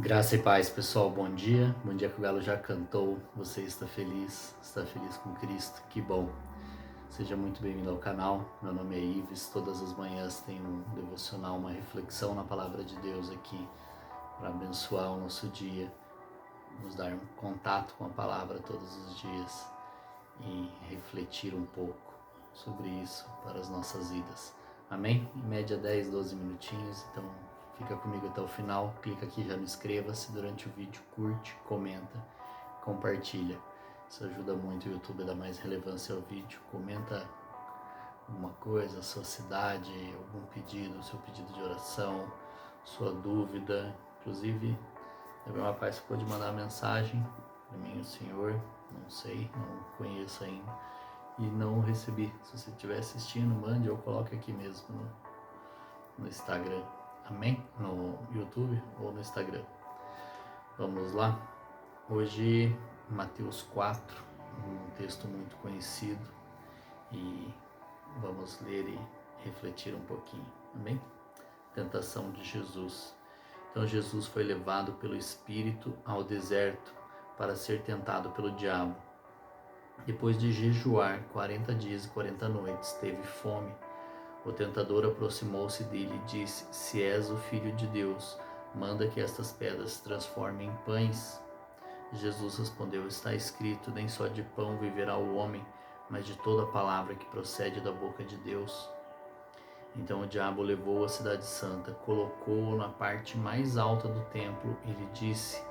Graça e paz, pessoal. Bom dia. Bom dia que o galo já cantou. Você está feliz? Está feliz com Cristo? Que bom. Seja muito bem-vindo ao canal. Meu nome é Ives. Todas as manhãs tem um devocional, uma reflexão na palavra de Deus aqui para abençoar o nosso dia, nos dar um contato com a palavra todos os dias e refletir um pouco sobre isso para as nossas vidas. Amém? Em média 10, 12 minutinhos, então fica comigo até o final, clica aqui, já no inscreva-se durante o vídeo, curte, comenta, compartilha. Isso ajuda muito o YouTube a dar mais relevância ao vídeo. Comenta alguma coisa, sua cidade, algum pedido, seu pedido de oração, sua dúvida. Inclusive, teve um rapaz que pôde mandar mensagem para mim, o senhor, não sei, não conheço ainda, e não recebi. Se você estiver assistindo, mande ou coloque aqui mesmo no Instagram. Amém? No YouTube ou no Instagram. Vamos lá? Hoje, Mateus 4, um texto muito conhecido, e vamos ler e refletir um pouquinho. Amém? Tentação de Jesus. Então Jesus foi levado pelo Espírito ao deserto para ser tentado pelo diabo. Depois de jejuar 40 dias e 40 noites, teve fome. O tentador aproximou-se dele e disse: Se és o Filho de Deus, manda que estas pedras se transformem em pães. Jesus respondeu: Está escrito, nem só de pão viverá o homem, mas de toda palavra que procede da boca de Deus. Então o diabo levou a cidade santa, colocou-o na parte mais alta do templo e lhe disse: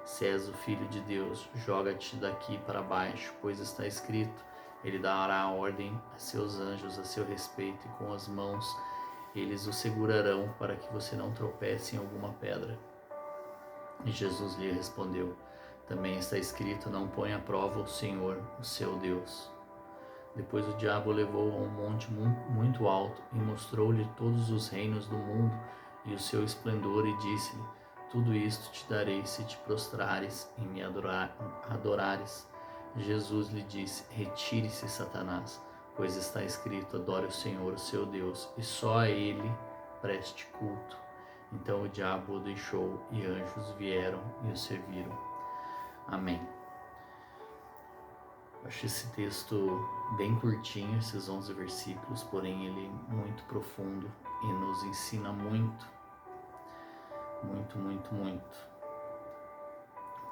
Se és o Filho de Deus, joga-te daqui para baixo, pois está escrito: Ele dará ordem a seus anjos a seu respeito, e com as mãos eles o segurarão para que você não tropece em alguma pedra. E Jesus lhe respondeu: Também está escrito: Não ponha à prova o Senhor, o seu Deus. Depois o diabo o levou a um monte muito alto e mostrou-lhe todos os reinos do mundo e o seu esplendor, e disse-lhe: Tudo isto te darei se te prostrares e me adorares. Jesus lhe disse: Retire-se, Satanás, pois está escrito: Adore o Senhor, o seu Deus, e só a ele preste culto. Então o diabo o deixou e anjos vieram e o serviram. Amém. Acho esse texto bem curtinho, esses 11 versículos, porém ele é muito profundo e nos ensina muito, muito, muito, muito.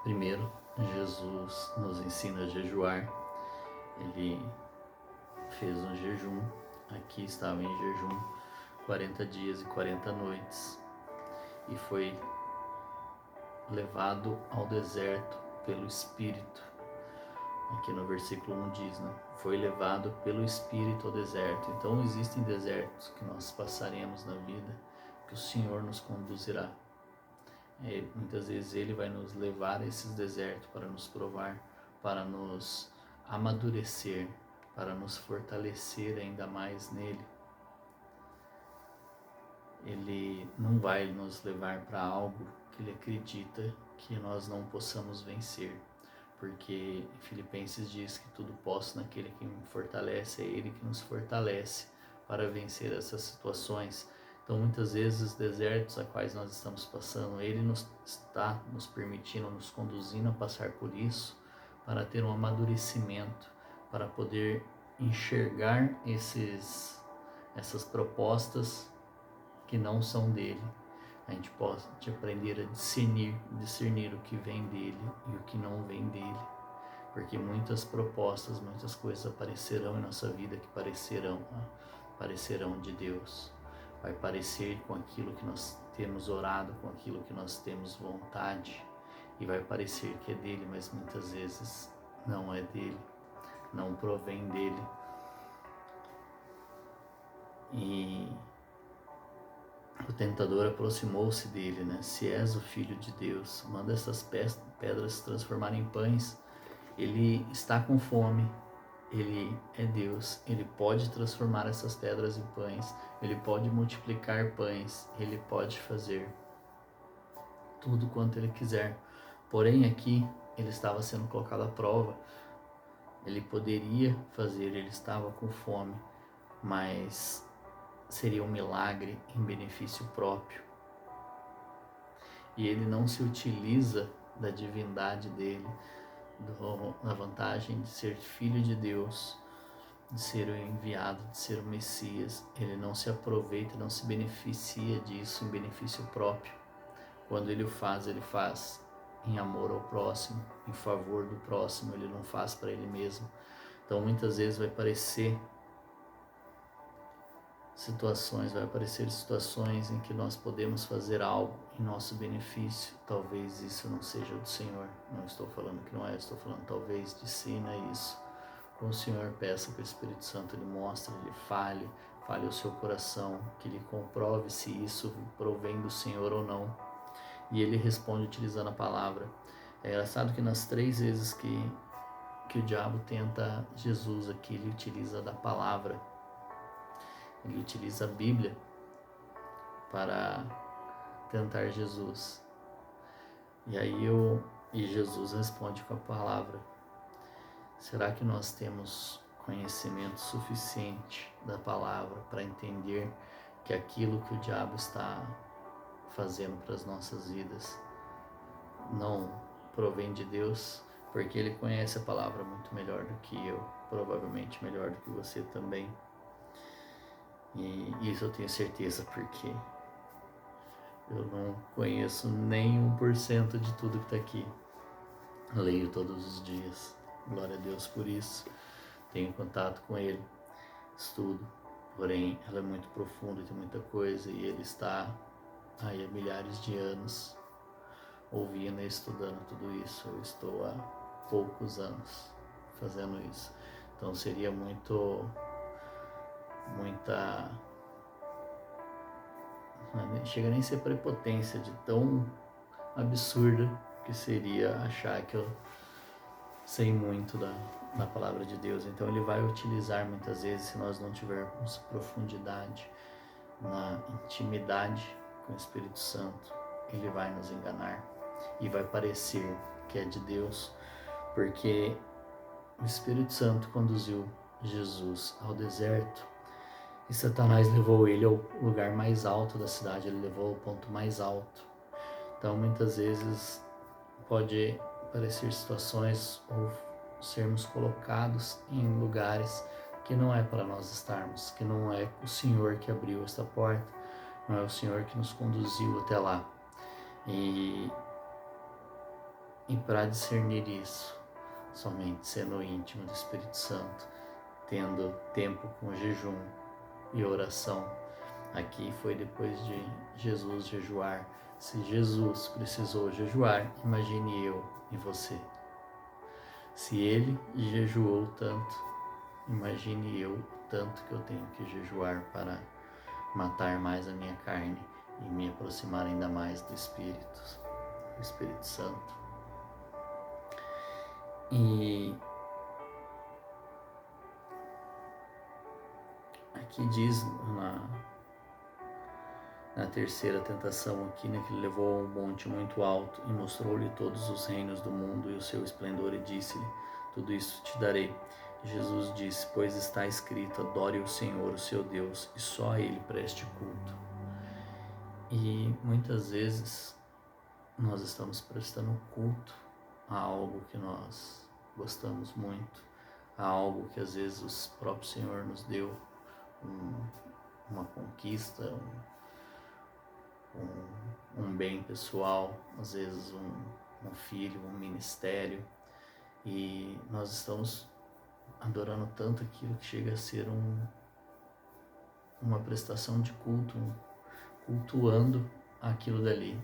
Primeiro, Jesus nos ensina a jejuar. Ele fez um jejum, aqui estava em jejum 40 dias e 40 noites e foi levado ao deserto pelo Espírito. Aqui no versículo 1 diz, né? Foi levado pelo Espírito ao deserto. Então existem desertos que nós passaremos na vida, que o Senhor nos conduzirá. Muitas vezes Ele vai nos levar a esses desertos para nos provar, para nos amadurecer, para nos fortalecer ainda mais nele. Ele não vai nos levar para algo que Ele acredita que nós não possamos vencer. Porque em Filipenses diz que tudo posso naquele que me fortalece, é Ele que nos fortalece para vencer essas situações. Então muitas vezes os desertos a quais nós estamos passando, Ele está nos permitindo, nos conduzindo a passar por isso, para ter um amadurecimento, para poder enxergar essas propostas que não são dele. A gente pode aprender a discernir o que vem dele e o que não vem dele, porque muitas propostas, muitas coisas aparecerão em nossa vida que parecerão de Deus. Vai parecer com aquilo que nós temos orado, com aquilo que nós temos vontade, e vai parecer que é dele, mas muitas vezes não é dele, não provém dele. E o tentador aproximou-se dele, né? Se és o Filho de Deus, manda essas pedras se transformarem em pães. Ele está com fome, ele é Deus, ele pode transformar essas pedras em pães, ele pode multiplicar pães, ele pode fazer tudo quanto ele quiser. Porém aqui ele estava sendo colocado à prova. Ele poderia fazer, ele estava com fome, mas seria um milagre em benefício próprio. e ele não se utiliza da divindade dele, da vantagem de ser filho de Deus, de ser o enviado, de ser o Messias. Ele não se aproveita, não se beneficia disso em benefício próprio. Quando ele faz em amor ao próximo, em favor do próximo, ele não faz para ele mesmo. Então muitas vezes vai aparecer situações em que nós podemos fazer algo em nosso benefício. Talvez isso não seja do Senhor. Não estou falando que não é, estou falando talvez discina isso com o Senhor, peça que o Espírito Santo lhe mostre, lhe fale ao seu coração, que lhe comprove se isso provém do Senhor ou não. E ele responde utilizando a palavra. É engraçado que nas 3 vezes que o diabo tenta Jesus aqui, ele utiliza da palavra. Ele utiliza a Bíblia para tentar Jesus. E Jesus responde com a palavra. Será que nós temos conhecimento suficiente da palavra para entender que aquilo que o diabo está fazendo para as nossas vidas não provém de Deus? Porque ele conhece a palavra muito melhor do que eu, provavelmente melhor do que você também. E isso eu tenho certeza, porque eu não conheço nem 1% de tudo que está aqui. Leio todos os dias, glória a Deus por isso. Tenho contato com ele, estudo, porém ela é muito profunda, tem muita coisa, e ele está aí há milhares de anos ouvindo e estudando tudo isso. Eu estou há poucos anos fazendo isso. Então seria muita, chega nem a ser prepotência de tão absurda que seria achar que eu sei muito da palavra de Deus. Então ele vai utilizar muitas vezes, se nós não tivermos profundidade na intimidade com o Espírito Santo, ele vai nos enganar e vai parecer que é de Deus, porque o Espírito Santo conduziu Jesus ao deserto e Satanás levou ele ao lugar mais alto da cidade, ele levou ao ponto mais alto. Então muitas vezes pode aparecer situações ou sermos colocados em lugares que não é para nós estarmos, que não é o Senhor que abriu esta porta, não é o Senhor que nos conduziu até lá. E para discernir isso, somente sendo íntimo do Espírito Santo, tendo tempo com jejum e oração. Aqui foi depois de Jesus jejuar. Se Jesus precisou jejuar, imagine eu e você. Se ele jejuou tanto, imagine eu o tanto que eu tenho que jejuar para matar mais a minha carne e me aproximar ainda mais do Espírito Santo. E aqui diz na terceira tentação aqui, né, que ele levou a um monte muito alto e mostrou-lhe todos os reinos do mundo e o seu esplendor, e disse-lhe: tudo isso te darei. E Jesus disse: pois está escrito, adore o Senhor, o seu Deus, e só a ele preste culto. E muitas vezes nós estamos prestando culto a algo que nós gostamos muito, a algo que às vezes o próprio Senhor nos deu, uma conquista, um bem pessoal, às vezes um filho, um ministério, e nós estamos adorando tanto aquilo que chega a ser uma prestação de culto, cultuando aquilo dali.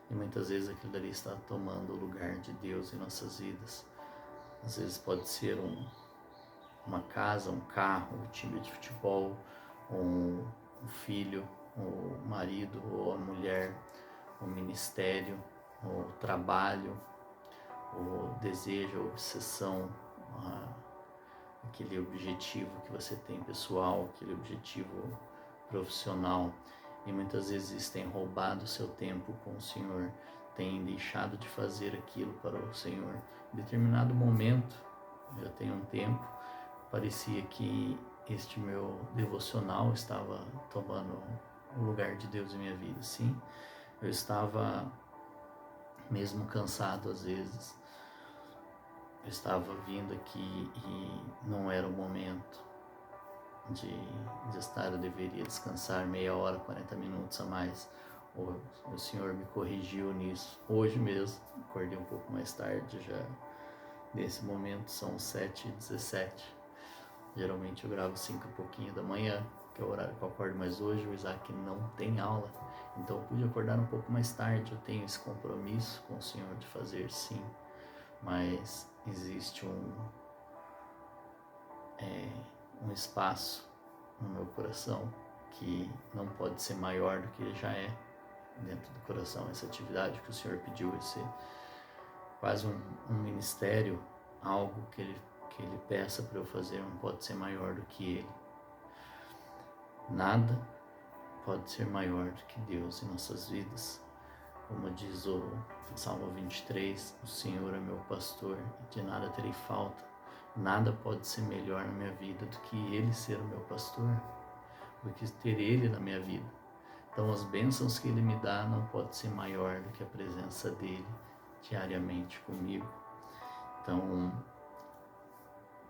E muitas vezes aquilo dali está tomando o lugar de Deus em nossas vidas. Às vezes pode ser uma casa, um carro, um time de futebol, um filho, o marido ou a mulher, o ministério, o trabalho, o desejo, a obsessão, aquele objetivo que você tem pessoal, aquele objetivo profissional. E muitas vezes eles têm roubado o seu tempo com o Senhor, têm deixado de fazer aquilo para o Senhor. Em determinado momento, eu tenho um tempo, parecia que este meu devocional estava tomando o lugar de Deus em minha vida. Sim, Eu estava mesmo cansado às vezes. Eu estava vindo aqui e não era o momento de estar. Eu deveria descansar meia hora, 40 minutos a mais. O Senhor me corrigiu nisso. Hoje mesmo, acordei um pouco mais tarde já. Nesse momento são 7h17. Geralmente eu gravo 5 e pouquinho da manhã, que é o horário que eu acordo, mas hoje o Isaac não tem aula. Então eu pude acordar um pouco mais tarde. Eu tenho esse compromisso com o Senhor de fazer sim, mas existe um espaço no meu coração que não pode ser maior do que ele já é dentro do coração. Essa atividade que o Senhor pediu, esse quase um ministério, algo que ele peça para eu fazer, não pode ser maior do que ele. Nada pode ser maior do que Deus em nossas vidas. Como diz o Salmo 23, o Senhor é meu pastor e de nada terei falta. Nada pode ser melhor na minha vida do que Ele ser o meu pastor, do que ter Ele na minha vida. Então as bênçãos que Ele me dá não pode ser maior do que a presença dEle diariamente comigo. Então,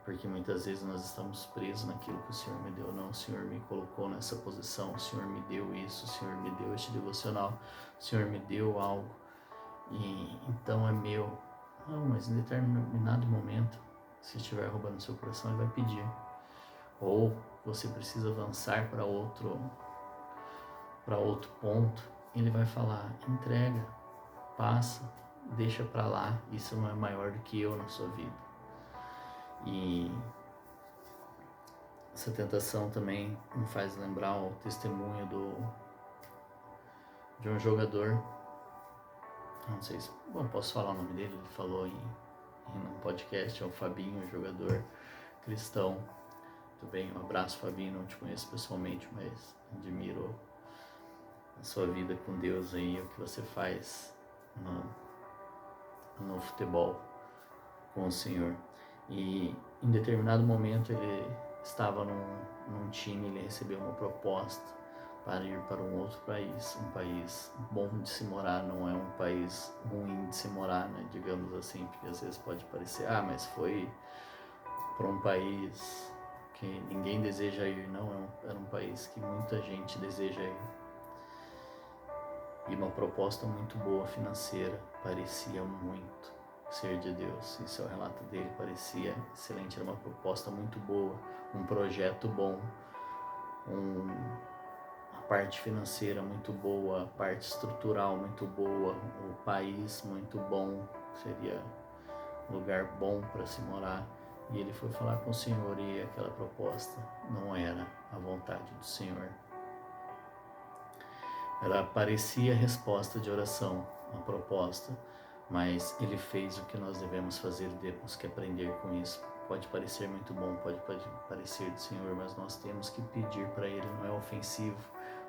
porque muitas vezes nós estamos presos naquilo que o Senhor me deu. Não, o Senhor me colocou nessa posição, o Senhor me deu isso, o Senhor me deu este devocional, o Senhor me deu algo, e então é meu. Não, mas em determinado momento, se estiver roubando seu coração, Ele vai pedir. Ou você precisa avançar para outro ponto, Ele vai falar: entrega, passa, deixa para lá, isso não é maior do que eu na sua vida. E essa tentação também me faz lembrar o testemunho de um jogador, não sei se posso falar o nome dele, ele falou em um podcast, é o Fabinho, um jogador cristão. Muito bem, um abraço, Fabinho, não te conheço pessoalmente, mas admiro a sua vida com Deus aí, o que você faz no futebol com o Senhor. E em determinado momento ele estava num time, ele recebeu uma proposta para ir para um outro país, um país bom de se morar, não é um país ruim de se morar, né, digamos assim, porque às vezes pode parecer, mas foi para um país que ninguém deseja ir. Não, era um país que muita gente deseja ir. E uma proposta muito boa financeira, parecia muito ser de Deus. Esse é o relato dele, parecia excelente, era uma proposta muito boa, um projeto bom, a parte financeira muito boa, a parte estrutural muito boa, o país muito bom, seria um lugar bom para se morar. E ele foi falar com o Senhor e aquela proposta não era a vontade do Senhor. Ela parecia resposta de oração, a proposta, mas ele fez o que nós devemos fazer, temos que aprender com isso. Pode parecer muito bom, pode parecer do Senhor, mas nós temos que pedir para Ele, não é ofensivo.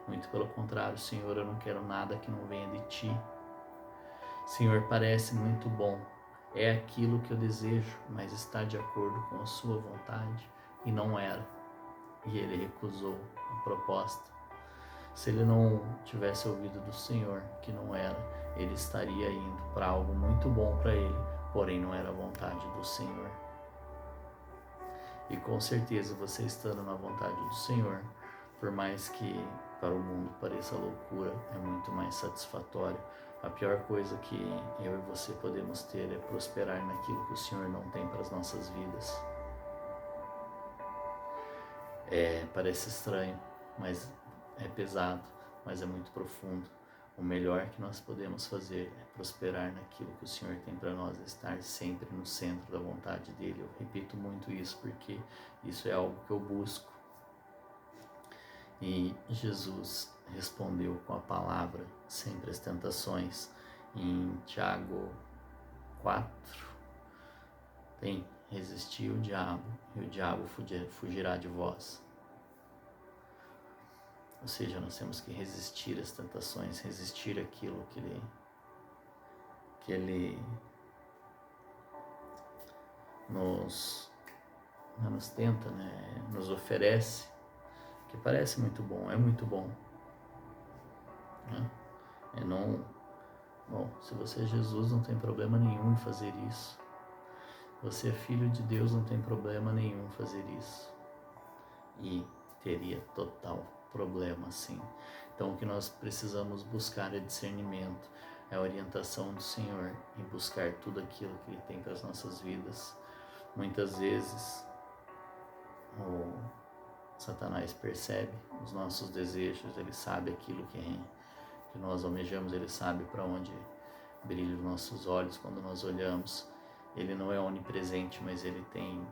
Muito pelo contrário, Senhor, eu não quero nada que não venha de Ti. Senhor, parece muito bom, é aquilo que eu desejo, mas está de acordo com a Sua vontade, e não era. E ele recusou a proposta. Se ele não tivesse ouvido do Senhor, que não era, ele estaria indo para algo muito bom para ele, porém não era a vontade do Senhor. E com certeza você estando na vontade do Senhor, por mais que para o mundo pareça loucura, é muito mais satisfatório. A pior coisa que eu e você podemos ter é prosperar naquilo que o Senhor não tem para as nossas vidas. Parece estranho, mas é pesado, mas é muito profundo. O melhor que nós podemos fazer é prosperar naquilo que o Senhor tem para nós, estar sempre no centro da vontade dEle. Eu repito muito isso porque isso é algo que eu busco. E Jesus respondeu com a palavra sempre as tentações. Em Tiago 4, resistir o diabo e o diabo fugirá de vós. Ou seja, nós temos que resistir às tentações, resistir àquilo que ele nos tenta, né? Nos oferece, que parece muito bom, é muito bom, né? Bom, se você é Jesus, não tem problema nenhum em fazer isso. Você é filho de Deus, não tem problema nenhum em fazer isso. E teria total problema, sim. Então, o que nós precisamos buscar é discernimento, é a orientação do Senhor em buscar tudo aquilo que Ele tem para as nossas vidas. Muitas vezes, o Satanás percebe os nossos desejos, ele sabe aquilo que nós almejamos, ele sabe para onde brilham os nossos olhos quando nós olhamos. Ele não é onipresente, mas ele tem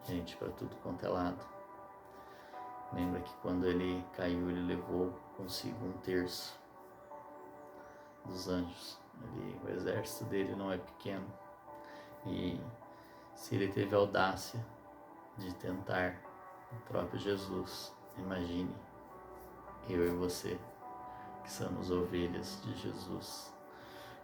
gente para tudo quanto é lado. Lembra que quando ele caiu, ele levou consigo 1/3 dos anjos. O exército dele não é pequeno. E se ele teve a audácia de tentar o próprio Jesus, imagine eu e você, que somos ovelhas de Jesus.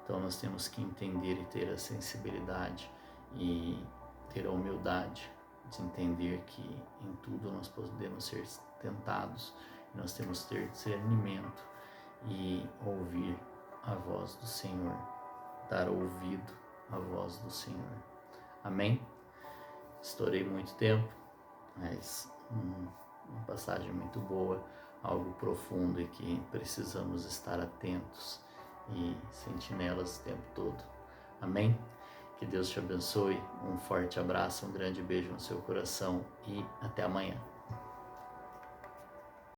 Então nós temos que entender e ter a sensibilidade e ter a humildade de entender que em tudo nós podemos ser tentados. Nós temos que ter discernimento e ouvir a voz do Senhor, dar ouvido à voz do Senhor. Amém? Estourei muito tempo, mas uma passagem muito boa, algo profundo e que precisamos estar atentos e sentinelas o tempo todo. Amém? Que Deus te abençoe, um forte abraço, um grande beijo no seu coração e até amanhã.